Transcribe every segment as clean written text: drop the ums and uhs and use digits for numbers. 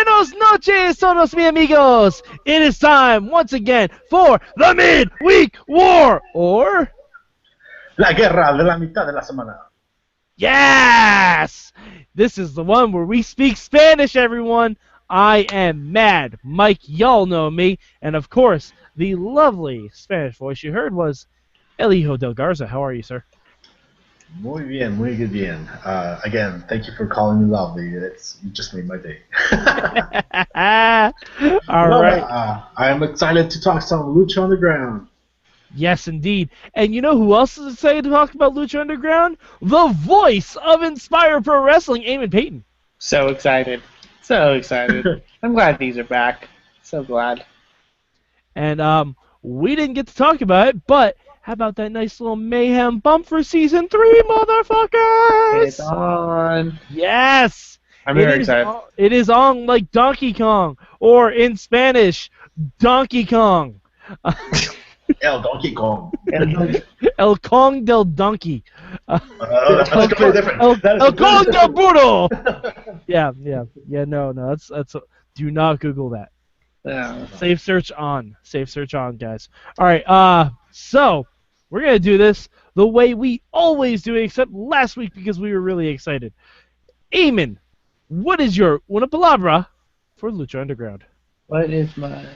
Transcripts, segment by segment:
Buenos noches, todos mis amigos. It is time once again for the Midweek War, or La guerra de la mitad de la semana. yes, this is the one where we speak Spanish, everyone. I am Mad Mike, y'all know me, and of course, the lovely Spanish voice you heard was El Hijo del Garza. How are you, sir? Muy bien, muy bien. Again, thank you for calling me lovely. You just made my day. All right. I am excited to talk some Lucha Underground. Yes, indeed. And you know who else is excited to talk about Lucha Underground? The voice of Inspire Pro Wrestling, Eamon Paton. So excited. So excited. I'm glad these are back. So glad. And we didn't get to talk about it, but how about that nice little mayhem bump for Season 3, motherfuckers? It's on. Yes! I'm very excited. It is on like Donkey Kong, or in Spanish, Donkey Kong. El Donkey Kong. El Kong del Donkey. That's completely different. El Kong del Burro. Yeah. No. That's. Do not Google that. Yeah. Safe search on, guys. All right. So we're gonna do this the way we always do it, except last week because we were really excited. Eamon, what is your una palabra for Lucha Underground? What is my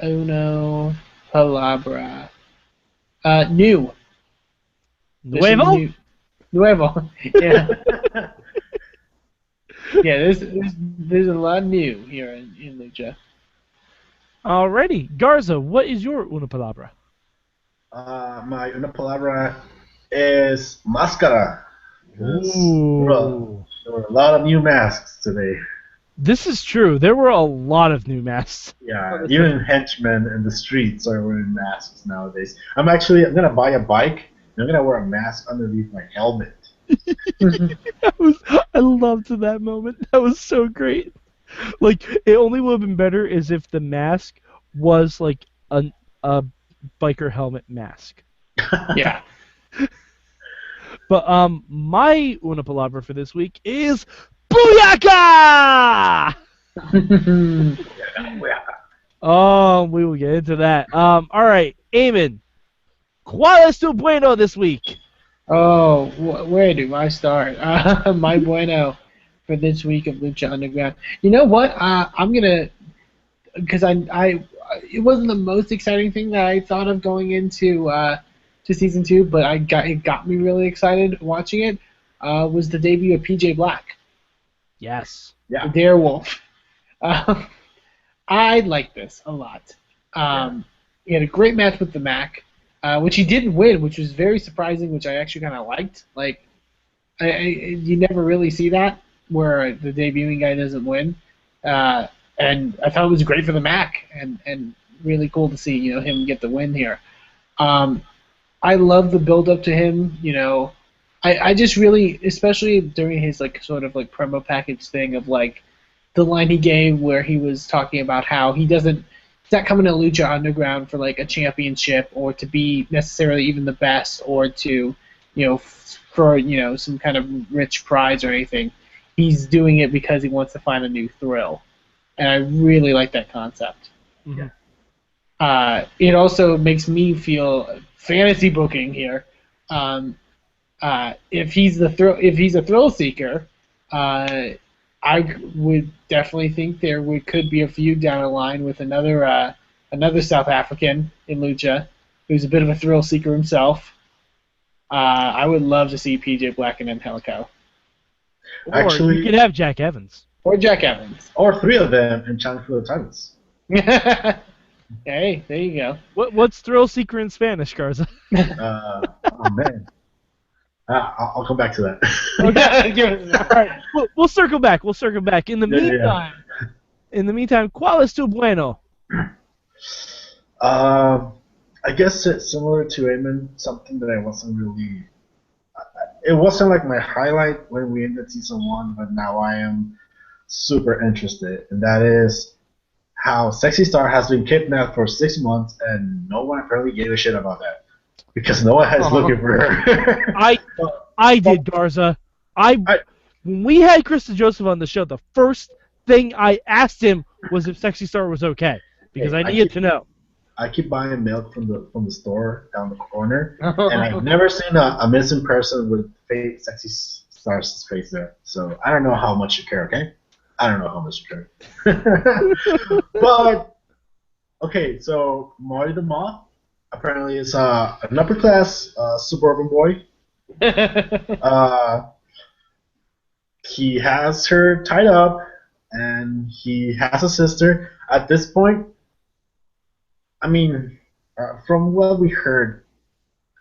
uno palabra? New. Nuevo? Nuevo. Yeah. Yeah, there's a lot new here in Lucha. Alrighty. Garza, what is your una palabra? My una palabra is máscara. Ooh. There were a lot of new masks today. This is true. There were a lot of new masks. Yeah, even henchmen in the streets are wearing masks nowadays. I'm gonna buy a bike and I'm gonna wear a mask underneath my helmet. I loved that moment. That was so great. Like, it only would have been better is if the mask was like a biker helmet mask. Yeah. But my una palabra for this week is Booyaka! Oh, we will get into that. All right, Eamon, ¿Cuál es tu bueno this week? Oh, where do I start? My bueno for this week of Lucha Underground. You know what? I'm gonna, because it wasn't the most exciting thing that I thought of going into to season 2, but it got me really excited watching it. Was the debut of PJ Black. Yes. Yeah. The Darewolf. I like this a lot. He had a great match with the Mac, which he didn't win, which was very surprising, which I actually kind of liked. Like, you never really see that, where the debuting guy doesn't win. And I thought it was great for the Mac, and really cool to see him get the win here. I love the build up to him. I just really, especially during his sort of promo package thing of the line he gave where he was talking about how he's not coming to Lucha Underground for a championship or to be necessarily even the best or to for some kind of rich prize or anything. He's doing it because he wants to find a new thrill, and I really like that concept. Mm-hmm. It also makes me feel fantasy booking here. If he's a thrill seeker, I would definitely think could be a feud down the line with another South African in Lucha who's a bit of a thrill seeker himself. I would love to see PJ Black and Angelico. Or you could have Jack Evans. Or Jack Evans. Or 3 of them and challenge for the titles. Hey, there you go. What's thrill seeker in Spanish, Garza? Oh man. I'll come back to that. Okay. All right. We'll circle back. In the meantime, ¿Cuál es tu bueno? I guess it's similar to Eamon, something that I wasn't really. It wasn't my highlight when we ended season 1, but now I am super interested, and that is how Sexy Star has been kidnapped for 6 months, and no one apparently gave a shit about that because no one is looking for her. I did, Garza. When we had Krista Joseph on the show, the first thing I asked him was if Sexy Star was okay because Hey, I needed to know. I keep buying milk from the store down the corner, and I've never seen a missing person with fake Sexy Star's face there. So I don't know how much you care, okay? I don't know how much you care. But okay, so Marty the Moth apparently is an upper class suburban boy. Uh, he has her tied up, and he has a sister. At this point, I mean, from what we heard,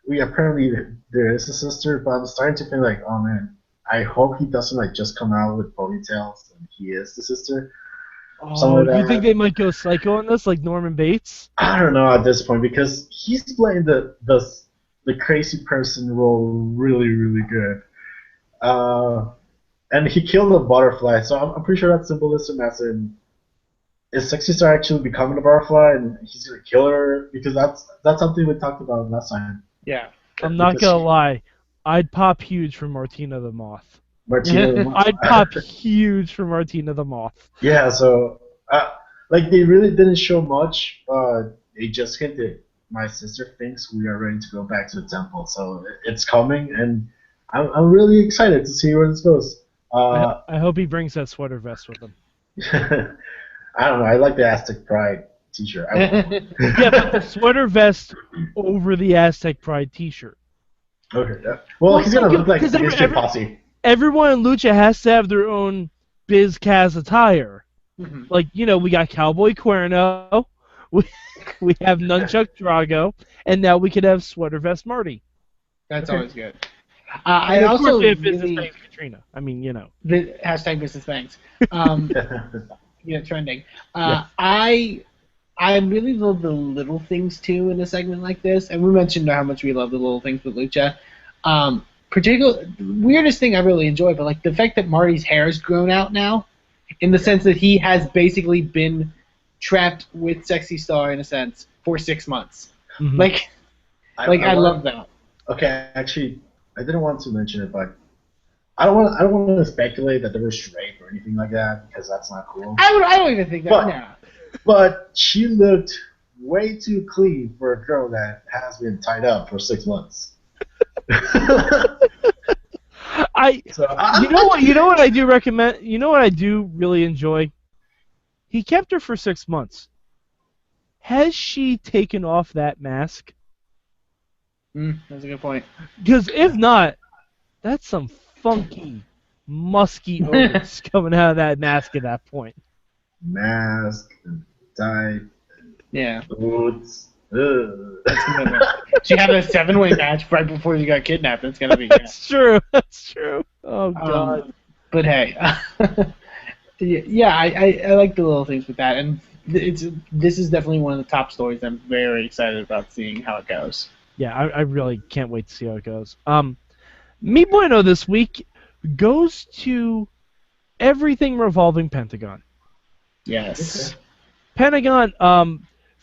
we apparently there is a sister, but I'm starting to think like, oh man, I hope he doesn't like just come out with ponytails and he is the sister. Oh, you think they might go psycho on this, like Norman Bates? I don't know at this point because he's playing the crazy person role really really good. And he killed a butterfly, so I'm pretty sure that's symbolism as in is Sexy Star actually becoming a butterfly and he's gonna kill her because that's something we talked about last time. Yeah. I'm not gonna lie, I'd pop huge for Martina the Moth. Martina. I'd pop huge for Martina the Moth. Yeah, so like they really didn't show much. They just hinted. My sister thinks we are ready to go back to the temple, so it's coming, and I'm really excited to see where this goes. I hope he brings that sweater vest with him. I don't know. I like the Aztec Pride T-shirt. Yeah, but the sweater vest over the Aztec Pride T-shirt. Okay. Well, he's gonna look like because Mr. Posse. Everyone in Lucha has to have their own Biz Kaz attire. Mm-hmm. Like, we got Cowboy Cuerno, we have Nunchuck Drago, and now we could have Sweater Vest Marty. That's always good. I I also also have Business really Bangs Katrina. I mean, the hashtag business banks. Trending. Yeah. I really love the little things too in a segment like this, and we mentioned how much we love the little things with Lucha. Particularly, weirdest thing I really enjoy, but like the fact that Marty's hair has grown out now, in the sense that he has basically been trapped with Sexy Star in a sense for 6 months. Mm-hmm. I love that. Okay, actually, I didn't want to mention it, but I don't want to speculate that there was rape or anything like that because that's not cool. I don't even think that. But, no. But she looked way too clean for a girl that has been tied up for 6 months. You know what I do recommend? You know what I do really enjoy? He kept her for 6 months. Has she taken off that mask? That's a good point. Because if not, that's some funky, musky odors coming out of that mask at that point. Mask and tie. Yeah. Boots. She had a 7-way match right before you got kidnapped. It's gonna be. That's true. That's true. Oh God. But hey, yeah, I like the little things with that, and this is definitely one of the top stories. I'm very excited about seeing how it goes. Yeah, I really can't wait to see how it goes. Mi Bueno this week goes to everything revolving Pentagon. Yes. Pentagon,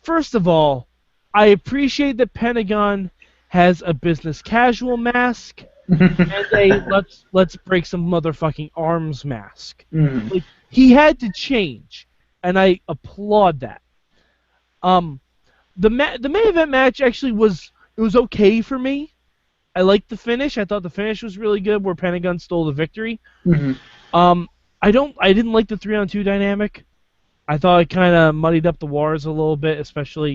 first of all, I appreciate that Pentagon has a business casual mask and a let's break some motherfucking arms mask. Mm. Like, he had to change, and I applaud that. The main event match actually was okay for me. I liked the finish. I thought the finish was really good, where Pentagon stole the victory. Mm-hmm. I didn't like the 3-on-2 dynamic. I thought it kind of muddied up the waters a little bit, especially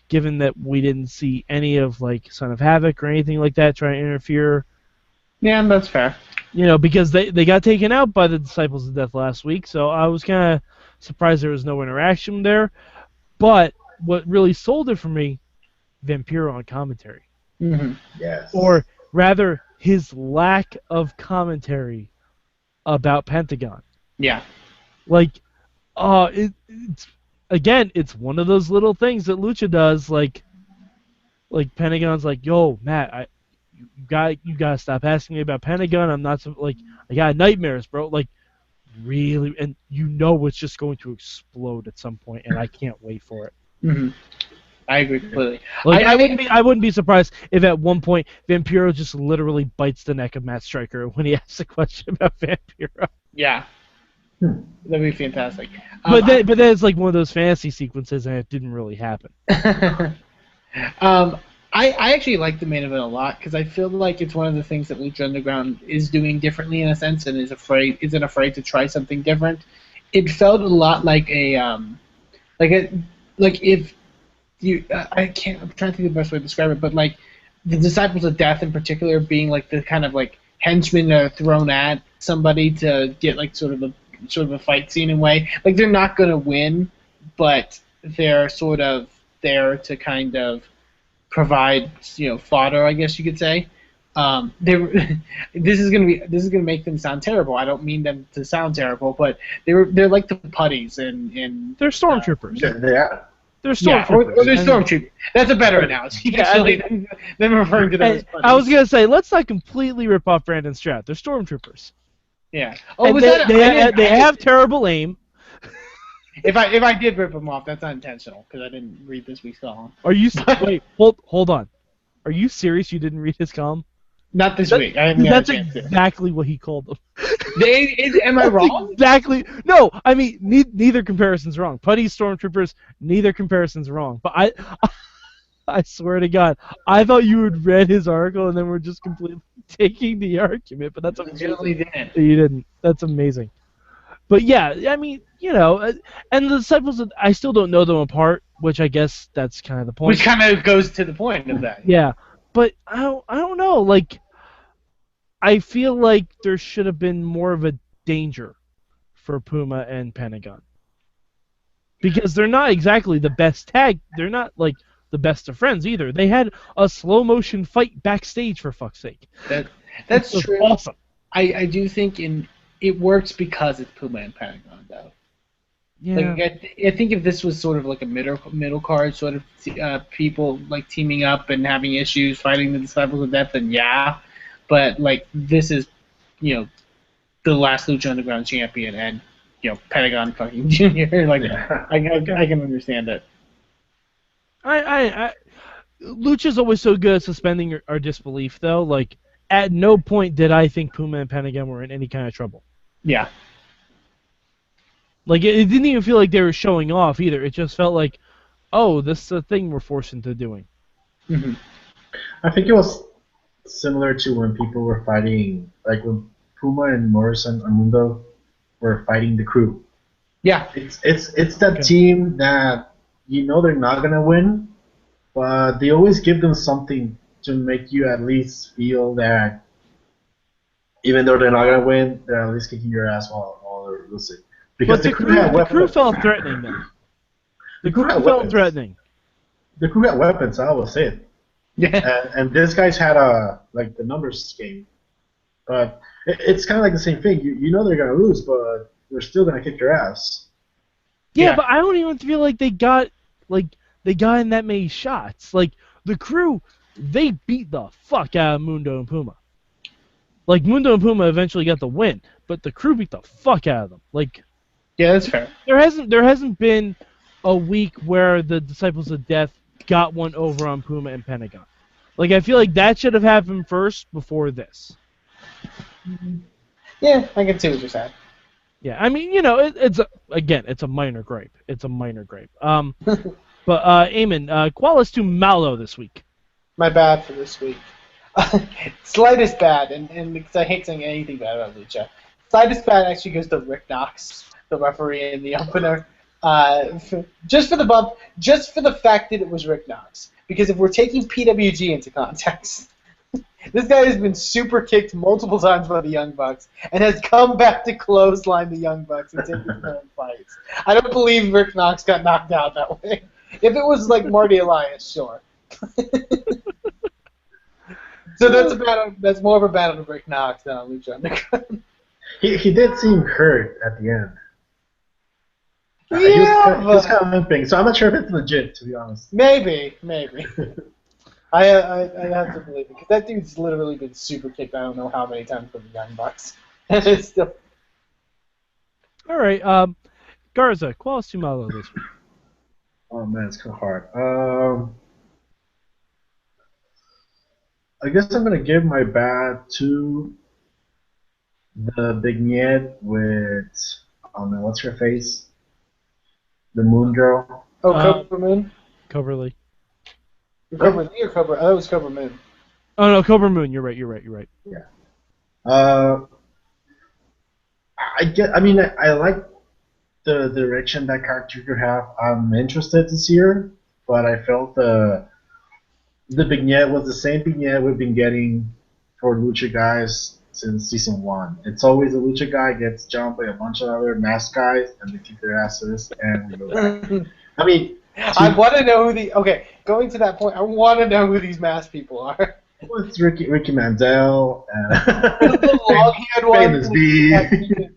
given that we didn't see any of like Son of Havoc or anything like that trying to interfere. Yeah, that's fair. Because they got taken out by the Disciples of Death last week, so I was kind of surprised there was no interaction there. But what really sold it for me, Vampiro on commentary. Mm-hmm. Yes. Or rather, his lack of commentary about Pentagon. Yeah. Like, it's one of those little things that Lucha does. Like Pentagon's like, yo, Matt, you gotta stop asking me about Pentagon. I'm not I got nightmares, bro. Like, really, and it's just going to explode at some point, and I can't wait for it. Mm-hmm. I agree completely. Like, I wouldn't be surprised if at one point Vampiro just literally bites the neck of Matt Striker when he asks a question about Vampiro. Yeah. That'd be fantastic. But then it's like one of those fantasy sequences, and it didn't really happen. I actually like the main event a lot because I feel like it's one of the things that Lucha Underground is doing differently in a sense and isn't afraid to try something different. It felt a lot like like if you I'm trying to think of the best way to describe it, but like the Disciples of Death in particular being like the kind of like henchmen that are thrown at somebody to get like sort of a fight scene in a way. Like they're not gonna win, but they're sort of there to kind of provide fodder, I guess you could say. This is gonna make them sound terrible. I don't mean them to sound terrible, but they're like the putties in They're stormtroopers. They're stormtroopers. Or they're stormtroopers. That's a better analogy actually than referring to them as putties. I was gonna say, let's not completely rip off Brandon Stroud. They're stormtroopers. Yeah. Oh, they have terrible aim. If I did rip them off, that's not intentional because I didn't read this week's column. Are you wait? Hold on. Are you serious? You didn't read his column? Not this week. I didn't That's exactly what he called them. Am I wrong? Exactly. No, I mean neither comparison's wrong. Putty stormtroopers, neither comparison's wrong. But I swear to God, I thought you had read his article and then we're just completely taking the argument. But that's amazing. Didn't. You didn't. That's amazing. But yeah, I mean, and the Disciples, I still don't know them apart, which I guess that's kind of the point. Which kind of goes to the point of that. Yeah, but I don't know. Like, I feel like there should have been more of a danger for Puma and Pentagon. Because they're not exactly the best tag. They're not, like, the best of friends either. They had a slow-motion fight backstage, for fuck's sake. That's true. Awesome. I do think it works because it's Puma and Pentagon, though. Yeah. Like, I think if this was sort of like a middle card, sort of people like teaming up and having issues, fighting the Disciples of Death, then yeah. But like this is, the last Lucha Underground champion, and Pentagon fucking Jr. Like I can understand it. Lucha's always so good at suspending our disbelief, though. Like, at no point did I think Puma and Pentagon were in any kind of trouble. Yeah. Like, it didn't even feel like they were showing off either. It just felt like, oh, this is a thing we're forced into doing. Mm-hmm. I think it was similar to when people were fighting, like when Puma and Morrison and Mundo were fighting the Crew. Yeah. It's that team that they're not gonna win, but they always give them something to make you at least feel that even though they're not gonna win, they're at least kicking your ass while they're losing. Because the crew felt threatening then. The crew felt threatening. The Crew had weapons, I will say it. Yeah. And these guys had the numbers game. But it's kind of like the same thing. You know they're gonna lose, but they're still gonna kick your ass. Yeah, but I don't even feel like they got in that many shots. Like, the Crew, they beat the fuck out of Mundo and Puma. Like, Mundo and Puma eventually got the win, but the Crew beat the fuck out of them. Like, yeah, that's fair. There hasn't been a week where the Disciples of Death got one over on Puma and Pentagon. Like, I feel like that should have happened first before this. Yeah, I can see what you're saying. Yeah, I mean, it's a minor gripe. It's a minor gripe. But Eamon, Qualis to Malo this week. My bad for this week. Slightest bad, and because I hate saying anything bad about Lucha. Slightest bad actually goes to Rick Knox, the referee in the opener. Just for the bump, just for the fact that it was Rick Knox. Because if we're taking PWG into context, this guy has been super kicked multiple times by the Young Bucks and has come back to clothesline the Young Bucks and take his own fights. I don't believe Rick Knox got knocked out that way. If it was like Marty Elias, sure. So that's more of a battle to Rick Knox than on Lucha Underground. He did seem hurt at the end. Yeah, he was kind of limping, so I'm not sure if it's legit, to be honest. Maybe. I have to believe it, because that dude's literally been super kicked I don't know how many times from the Young Bucks. And it's still... All right, Garza, Qualis to Malo this week. Oh man, it's kind of hard. I guess I'm gonna give my bad to the vignette with oh man, what's her face? The Moon Girl. Oh, Cobra Moon. Coverly. Cobra Lee or Cobra? Oh, that was Cobra Moon. Oh no, Cobra Moon. You're right. Yeah. I mean, I like the direction that character could have. I'm interested to see her, but I felt the vignette was the same vignette we've been getting for Lucha guys since season 1. It's always a Lucha guy gets jumped by a bunch of other masked guys, and they kick their asses, and we go back. I mean, I want to know who the. Okay, going to that point, I want to know who these masked people are. well, it's Ricky Mandel, The long-haired one. Famous B.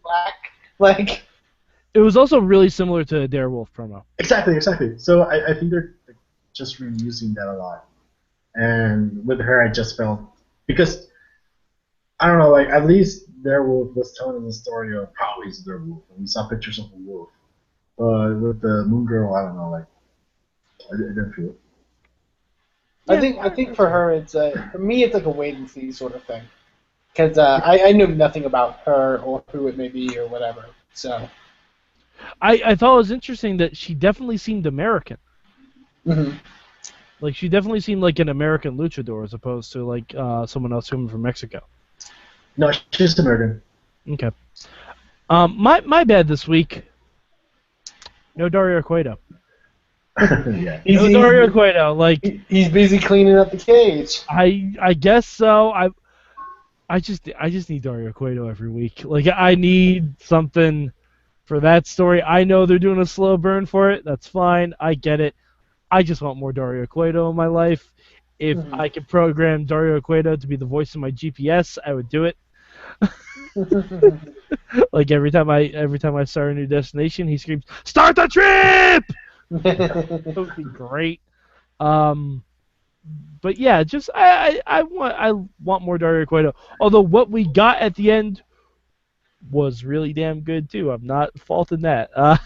Black. Like. It was also really similar to a Darewolf promo. Exactly. So I think they're just reusing that a lot. And with her, I just felt because I don't know, like at least Darewolf was telling us the story of how he's their wolf, and we saw pictures of a wolf. But with the Moon Girl, I don't know, like I didn't feel it. I think for her, it's for me, it's like a wait and see sort of thing, because I know nothing about her or who it may be or whatever. So I thought it was interesting that she definitely seemed American. Mm-hmm. Like she definitely seemed like an American luchador as opposed to like someone else coming from Mexico. No, she's American. Okay. My bad this week. No Dario Cueto. Yeah. No Dario Cueto. Like he's busy cleaning up the cage. I guess so. I just need Dario Cueto every week. Like I need something for that story. I know they're doing a slow burn for it. That's fine. I get it. I just want more Dario Cueto in my life. If I could program Dario Cueto to be the voice of my GPS, I would do it. Like every time I start a new destination, he screams, "Start the trip!" That would be great. But yeah, just I want more Dario Cueto. Although what we got at the end was really damn good too. I'm not faulting that. All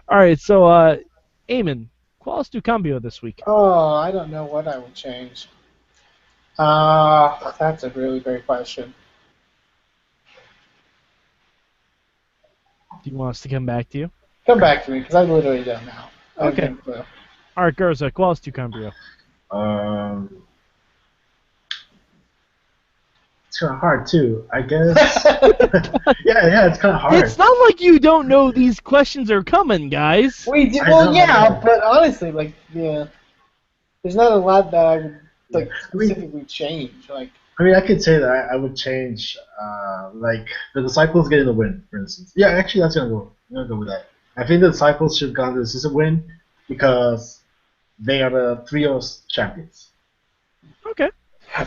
right, so Eamon, ¿cuál es tu cambio this week? Oh, I don't know what I would change. That's a really great question. Do you want us to come back to you? Come back to me, because I literally don't know. Okay. All right, Garza, ¿cuál es tu cambio? It's kind of hard too, I guess. yeah, it's kind of hard. It's not like you don't know these questions are coming, guys. Well, but honestly, like, yeah, there's not a lot that I would like specifically change. Like, I mean, I could say that I would change, like the Disciples getting the win, for instance. Yeah, actually, that's gonna go. I'm gonna go with that. I think the Disciples should have gone to the season win because they are the trios champions. Okay.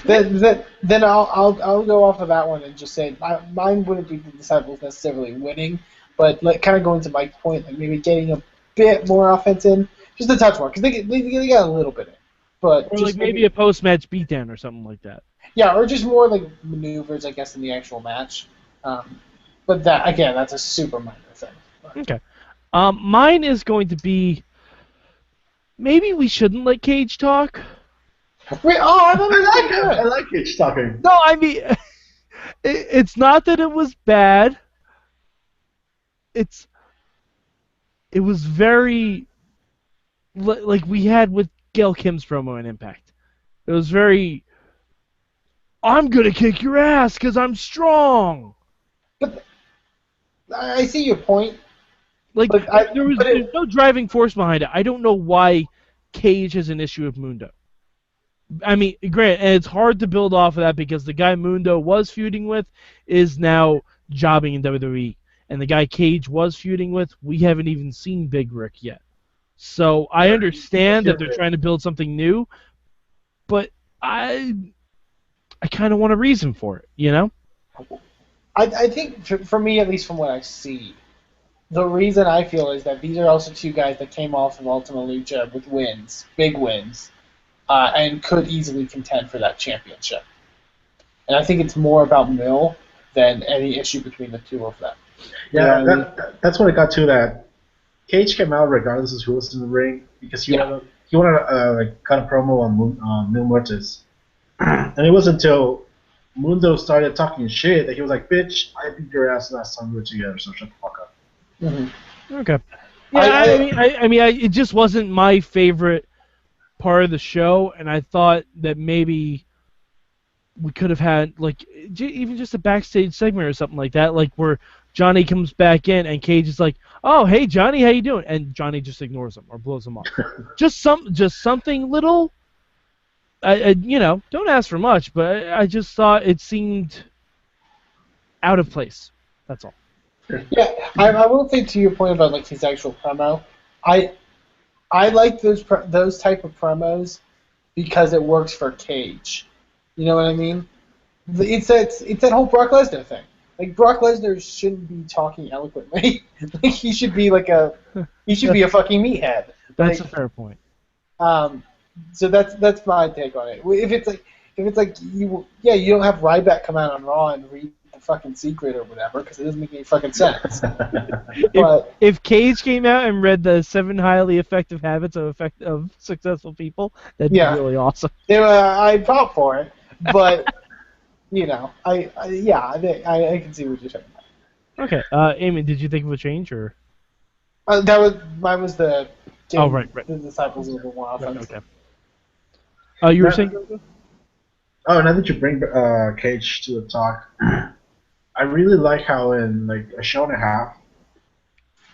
Then I'll go off of that one and just say mine wouldn't be the Disciples necessarily winning, but like kind of going to Mike's point, like maybe getting a bit more offense in, just a touch more, because they got a little bit in, but or just like maybe a post-match beatdown or something like that. Yeah, or just more like maneuvers, I guess, in the actual match. But that again, that's a super minor thing. Okay. Mine is going to be maybe we shouldn't let Cage talk. Wait, I like it talking. No, I mean, it's not that it was bad. It was very like we had with Gail Kim's promo in Impact. It was very, I'm gonna kick your ass because I'm strong. But I see your point. Like there's no driving force behind it. I don't know why Cage has an issue with Mundo. I mean, granted, and it's hard to build off of that because the guy Mundo was feuding with is now jobbing in WWE, and the guy Cage was feuding with, we haven't even seen Big Rick yet. So I understand that they're trying to build something new, but I kind of want a reason for it, you know? I think, for me, at least from what I see, the reason I feel is that these are also two guys that came off of Ultima Lucha with wins, big wins, and could easily contend for that championship. And I think it's more about Mill than any issue between the two of them. Yeah, that's what I got to. That Cage came out regardless of who was in the ring because he wanted to like cut a promo on Mil Muertes, and it wasn't until Mundo started talking shit that he was like, "Bitch, I beat your ass last time we were together, so shut the fuck up." Mm-hmm. Okay. Yeah, it just wasn't my favorite part of the show, and I thought that maybe we could have had like even just a backstage segment or something like that, like where Johnny comes back in and Cage is like, "Oh, hey Johnny, how you doing?" and Johnny just ignores him or blows him off. just something little. Don't ask for much, but I just thought it seemed out of place. That's all. Yeah, I will say to your point about like his actual promo, I like those type of promos because it works for Cage. You know what I mean? It's that whole Brock Lesnar thing. Like Brock Lesnar shouldn't be talking eloquently. Like he should be a fucking meathead. That's a fair point. So that's my take on it. If it's like you don't have Ryback come out on Raw and read the fucking secret or whatever because it doesn't make any fucking sense. But if Cage came out and read the 7 highly effective habits of successful people, that'd be really awesome. I'd pop for it, but I can see what you're saying. Okay, Eamon, did you think of a change or? Mine was the. Right. The disciples a little more offense. Okay. You were saying? Oh, now that you bring Cage to the talk, I really like how in like a show and a half,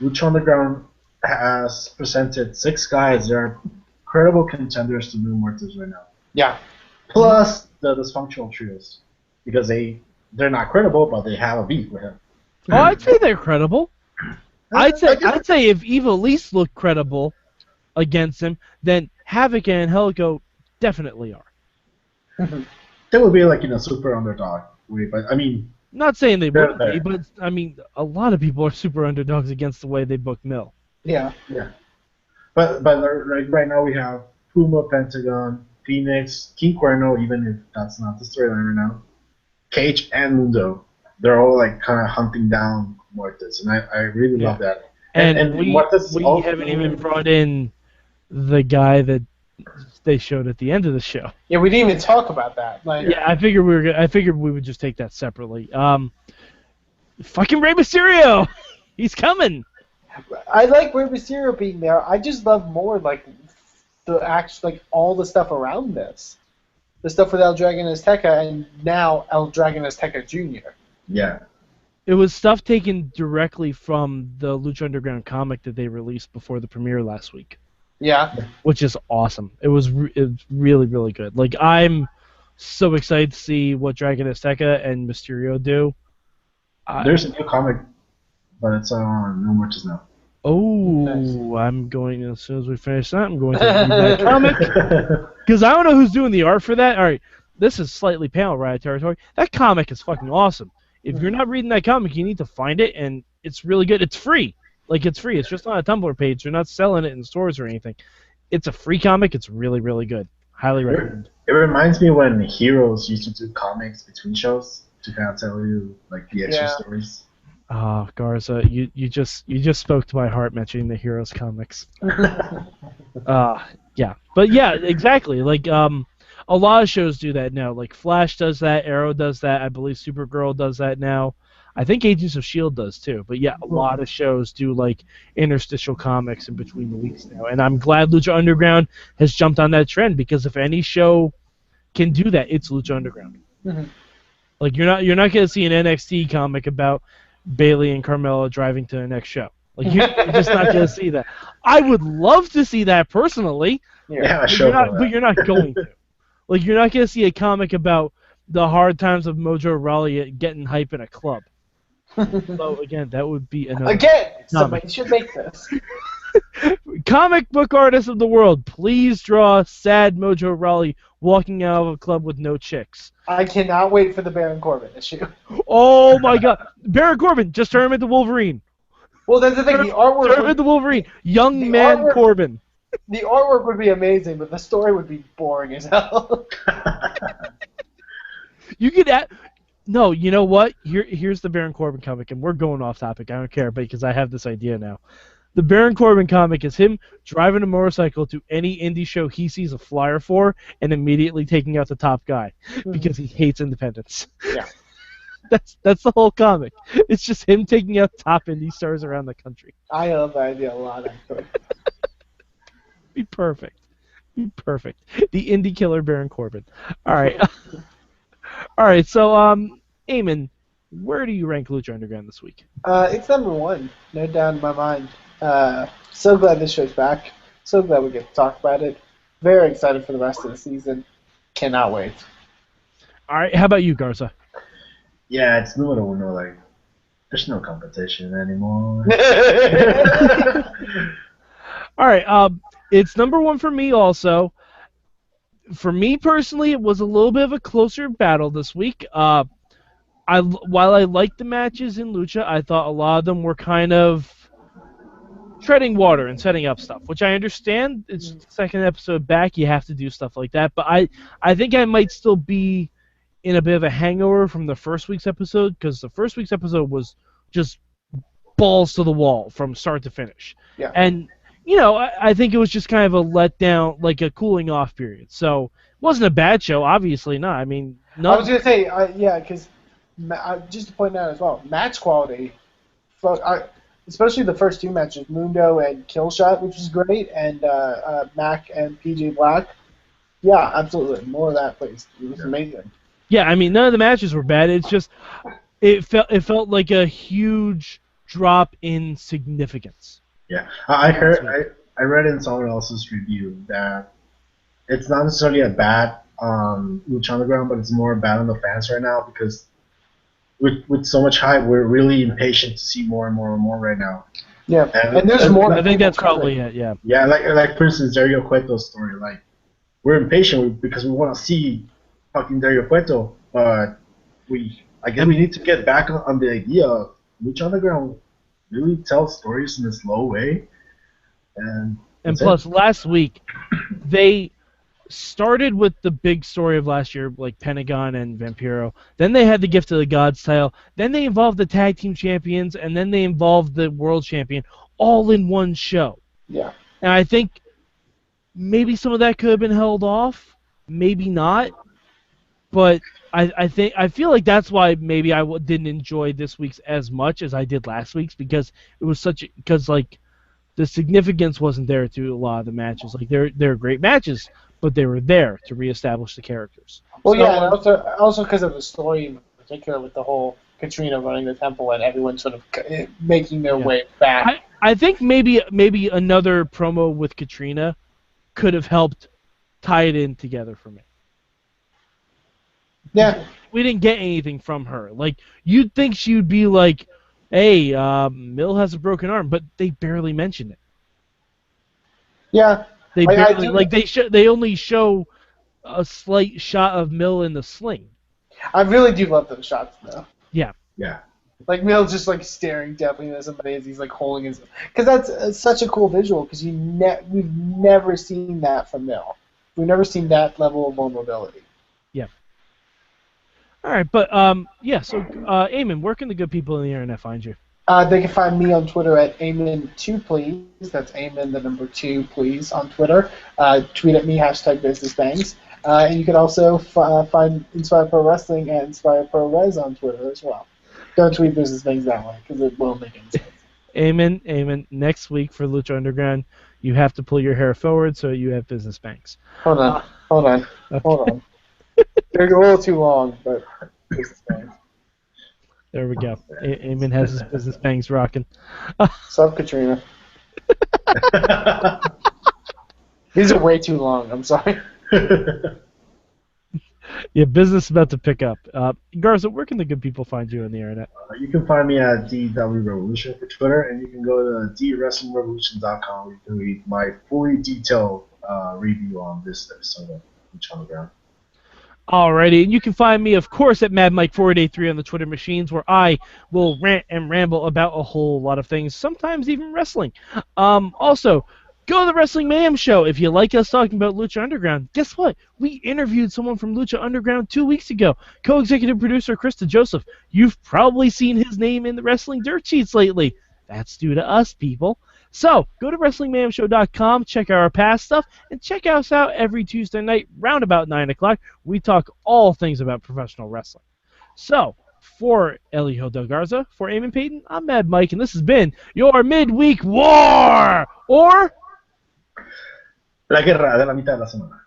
Lucha Underground has presented 6 guys that are credible contenders to New Mortis right now. Yeah. Plus the dysfunctional trios, because they're not credible, but they have a beef with him. Oh, I'd say they're credible. I'd say if Evil Elise looked credible against him, then Havoc and Angelico definitely are. That would be like super underdog way, but I mean. Not saying they wouldn't be, but I mean a lot of people are super underdogs against the way they book Mill. Yeah. Yeah. But like right now we have Puma, Pentagon, Phoenix, King Cuerno, even if that's not the storyline right now. Cage and Mundo. They're all like kind of hunting down Mortis, and I really love that. And we haven't even brought in the guy that they showed at the end of the show. Yeah, we didn't even talk about that. I figured we would just take that separately. Fucking Rey Mysterio, he's coming. I like Rey Mysterio being there. I just love more like all the stuff around this, the stuff with El Dragon Azteca and now El Dragon Azteca Jr. Yeah. It was stuff taken directly from the Lucha Underground comic that they released before the premiere last week. Yeah. Which is awesome. It was really, really good. Like, I'm so excited to see what Dragon Azteca and Mysterio do. There's a new comic, but it's on No Mortis now. Oh, nice. I'm going, as soon as we finish that, I'm going to read that comic. Because I don't know who's doing the art for that. All right, this is slightly Panel Riot territory. That comic is fucking awesome. If you're not reading that comic, you need to find it, and it's really good. It's free. Like, it's free. It's just on a Tumblr page. They're not selling it in stores or anything. It's a free comic. It's really, really good. Highly recommend. It reminds me when Heroes used to do comics between shows to kind of tell you, like, the extra stories. Oh, Garza, you just spoke to my heart mentioning the Heroes comics. Yeah. But, yeah, exactly. Like, a lot of shows do that now. Like Flash does that, Arrow does that, I believe Supergirl does that now. I think Agents of S.H.I.E.L.D. does too. But yeah, a lot of shows do like interstitial comics in between the weeks now. And I'm glad Lucha Underground has jumped on that trend because if any show can do that, it's Lucha Underground. Mm-hmm. Like you're not going to see an NXT comic about Bayley and Carmella driving to the next show. Like you're just not going to see that. I would love to see that personally. Yeah, but you're not going to. Like, you're not going to see a comic about the hard times of Mojo Rawley getting hype in a club. So, again, that would be another somebody should make this. Comic book artists of the world, please draw sad Mojo Rawley walking out of a club with no chicks. I cannot wait for the Baron Corbin issue. Oh, my God. Baron Corbin, just turn him into Wolverine. Well, that's the thing. The artwork turn him into Wolverine. Young man Corbin. The artwork would be amazing, but the story would be boring as hell. You could add... No, you know what? Here's the Baron Corbin comic, and we're going off topic. I don't care, because I have this idea now. The Baron Corbin comic is him driving a motorcycle to any indie show he sees a flyer for and immediately taking out the top guy because he hates independence. Yeah. That's the whole comic. It's just him taking out top indie stars around the country. I love that idea a lot, actually. Be perfect. Be perfect. The indie killer Baron Corbin. All right. All right. So, Eamon, where do you rank Lucha Underground this week? It's number one, no doubt in my mind. So glad this show's back. So glad we get to talk about it. Very excited for the rest of the season. Cannot wait. All right. How about you, Garza? Yeah, it's numero uno. Like, there's no competition anymore. All right. It's number one for me also. For me personally, it was a little bit of a closer battle this week. While I liked the matches in Lucha, I thought a lot of them were kind of treading water and setting up stuff, which I understand. It's the second episode back, you have to do stuff like that. But I think I might still be in a bit of a hangover from the first week's episode, because the first week's episode was just balls to the wall from start to finish. Yeah. And, I think it was just kind of a letdown, like a cooling off period. So it wasn't a bad show, obviously not. I mean, no. I was going to say, yeah, because just to point out as well, match quality, especially the first two matches, Mundo and Killshot, which was great, and Mac and PJ Black. Yeah, absolutely. More of that, please. It was amazing. Yeah, I mean, none of the matches were bad. It's just it felt like a huge drop in significance. Yeah, I read in someone else's review that it's not necessarily a bad Lucha Underground, but it's more bad on the fans right now, because with so much hype, we're really impatient to see more and more and more right now. Yeah, and there's more. I think that's probably it. Yeah. Yeah, like for instance, Dario Cueto's story. Like, we're impatient because we want to see fucking Dario Cueto, but I guess we need to get back on the idea of Lucha Underground really tell stories in a slow way. And plus, last week, they started with the big story of last year, like Pentagon and Vampiro. Then they had the Gift of the Gods title. Then they involved the Tag Team Champions, and then they involved the World Champion, all in one show. Yeah. And I think maybe some of that could have been held off, maybe not. But I feel like that's why maybe I didn't enjoy this week's as much as I did last week's, because it was because the significance wasn't there to a lot of the matches. Like, they're great matches, but they were there to reestablish the characters. Well, yeah, and also because of the story in particular, with the whole Katrina running the temple and everyone sort of making their way back. I think maybe another promo with Katrina could have helped tie it in together for me. Yeah. We didn't get anything from her. Like, you'd think she would be like, hey, Mill has a broken arm, but they barely mention it. Yeah. They only show a slight shot of Mill in the sling. I really do love those shots, though. Yeah. Yeah. Like, Mill just, like, staring definitely at somebody as he's, like, holding his... Because that's such a cool visual, because we've never seen that from Mill. We've never seen that level of vulnerability. Yeah. All right, but, so, Eamon, where can the good people in the internet find you? They can find me on Twitter at Eamon2Please. That's Eamon, the number 2, please, on Twitter. Tweet at me, #BusinessBangs. And you can also find Inspire Pro Wrestling and Inspire Pro Res on Twitter as well. Don't tweet Business Bangs that way, because it won't make any sense. Eamon, next week for Lucha Underground, you have to pull your hair forward so you have Business Bangs. Hold on. Okay. They're a little too long, but Business Bangs. There we go. Eamon has his Business Bangs rocking. Sup, Katrina? These are way too long. I'm sorry. Yeah, business is about to pick up. Garza, where can the good people find you on the internet? You can find me at DW Revolution for Twitter, and you can go to DWrestlingRevolution.com. You can read my fully detailed review on this episode of Lucha Underground. Alrighty, and you can find me, of course, at MadMike4883 on the Twitter machines, where I will rant and ramble about a whole lot of things, sometimes even wrestling. Also, go to the Wrestling Mayhem Show. If you like us talking about Lucha Underground, guess what? We interviewed someone from Lucha Underground 2 weeks ago. Co-executive producer Krista Joseph. You've probably seen his name in the Wrestling Dirt Sheets lately. That's due to us, people. So, go to WrestlingMayhemShow.com, check out our past stuff, and check us out every Tuesday night, round about 9 o'clock. We talk all things about professional wrestling. So, For Tonio Garza, for Eamon Paton, I'm Mad Mike, and this has been your Midweek War! Or La guerra de la mitad de la semana.